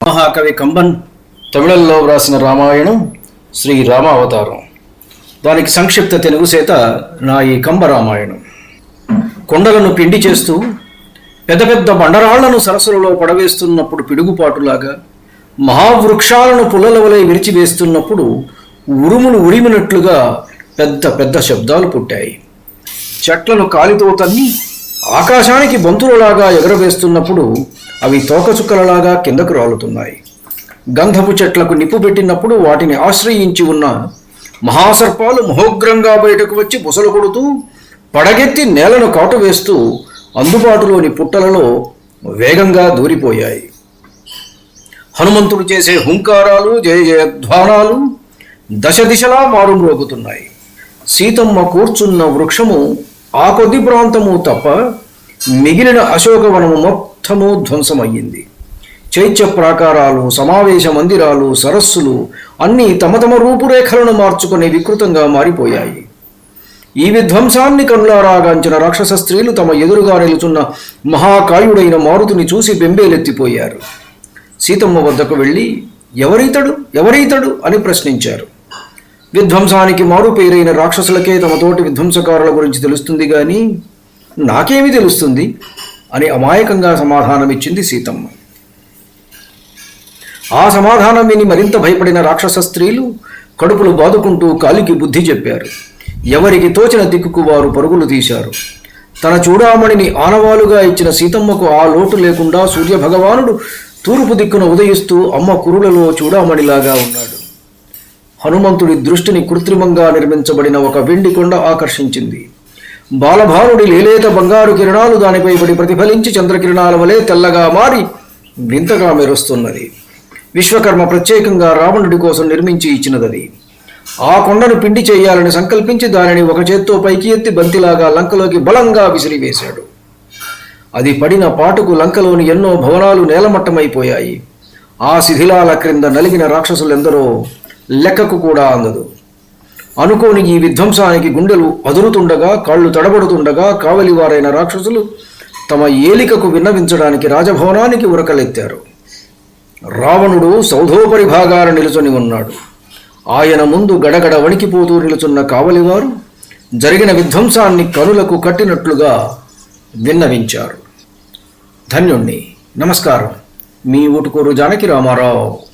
మహాకవి కంబన్ తమిళంలో వ్రాసిన రామాయణం శ్రీ రామావతారం. దానికి సంక్షిప్త తెలుగు చేత నా ఈ కంబ రామాయణం. కొండలను పిండి చేస్తూ పెద్ద పెద్ద బండరాళ్లను సరస్సులలో పడవేస్తున్నప్పుడు పిడుగుపాటులాగా, మహావృక్షాలను పుల్లల వలె విరిచివేస్తున్నప్పుడు ఉరుములు ఉరిమినట్లుగా పెద్ద పెద్ద శబ్దాలు పుట్టాయి. చెట్లను కాలితో తన్ని ఆకాశానికి బంతులలాగా ఎగరవేస్తున్నప్పుడు అవి తోకచుక్కలలాగా కిందకు రాలుతున్నాయి. గంధపు చెట్లకు నిప్పు పెట్టినప్పుడు వాటిని ఆశ్రయించి ఉన్న మహాసర్పాలు మహోగ్రంగా బయటకు వచ్చి బుసలు కొడుతూ పడగెత్తి నేలను కాటు వేస్తూ అందుబాటులోని పుట్టలలో వేగంగా దూరిపోయాయి. హనుమంతుడు చేసే హుంకారాలు, జయ జయధ్వానాలు దశ దిశలా మారుమ్రోగుతున్నాయి. సీతమ్మ కూర్చున్న వృక్షము ఆ కొద్ది ప్రాంతము తప్ప మిగిలిన అశోకవనము మొత్తము ధ్వంసమయ్యింది. చైత్య ప్రాకారాలు, సమావేశ మందిరాలు, సరస్సులు అన్నీ తమ తమ రూపురేఖలను మార్చుకుని వికృతంగా మారిపోయాయి. ఈ విధ్వంసాన్ని కనులారాగాంచిన రాక్షస స్త్రీలు తమ ఎదురుగా నిలుచున్న మహాకాయుడైన మారుతుని చూసి బెంబేలెత్తిపోయారు. సీతమ్మ వద్దకు వెళ్ళి ఎవరీతడు అని ప్రశ్నించారు. విధ్వంసానికి మారు పేరైన రాక్షసులకే తమ తోటి విధ్వంసకారుల గురించి తెలుస్తుంది కానీ నాకేమి తెలుస్తుంది అని అమాయకంగా సమాధానమిచ్చింది సీతమ్మ. ఆ సమాధానం విని మరింత భయపడిన రాక్షస స్త్రీలు కడుపులు బాదుకుంటూ కాలికి బుద్ధి చెప్పారు. ఎవరికి తోచిన దిక్కుకు వారు పరుగులు తీశారు. తన చూడామణిని ఆనవాలుగా ఇచ్చిన సీతమ్మకు ఆ లోటు లేకుండా సూర్యభగవానుడు తూర్పు దిక్కున ఉదయిస్తూ అమ్మ కురులలో చూడామణిలాగా ఉన్నాడు. హనుమంతుడి దృష్టిని కృత్రిమంగా నిర్మించబడిన ఒక వెండి కొండ ఆకర్షించింది. బాలభానుడి లేలేత బంగారు కిరణాలు దానిపై పడి ప్రతిఫలించి చంద్రకిరణాల వలె తెల్లగా మారి వింతగా మెరుస్తున్నది. విశ్వకర్మ ప్రత్యేకంగా రావణుడి కోసం నిర్మించి ఇచ్చినదది. ఆ కొండను పిండి చేయాలని సంకల్పించి దానిని ఒక చేత్తో పైకి ఎత్తి బంతిలాగా లంకలోకి బలంగా విసిరివేశాడు. అది పడిన పాటుకు లంకలోని ఎన్నో భవనాలు నేలమట్టమైపోయాయి. ఆ శిథిలాల క్రింద నలిగిన రాక్షసులెందరో లెక్కకు కూడా అందదు. అనుకోని ఈ విధ్వంసానికి గుండెలు అదురుతుండగా, కాళ్ళు తడబడుతుండగా కావలివారైన రాక్షసులు తమ ఏలికకు విన్నవించడానికి రాజభవనానికి ఉరకలెత్తారు. రావణుడు సౌధోపరి భాగాన నిలుచుని ఉన్నాడు. ఆయన ముందు గడగడ వణికిపోతూ నిలుచున్న కావలివారు జరిగిన విధ్వంసాన్ని కనులకు కట్టినట్లుగా విన్నవించారు. ధన్యుణ్ణి. నమస్కారం. మీ ఊటుకూరు జానకి రామారావు.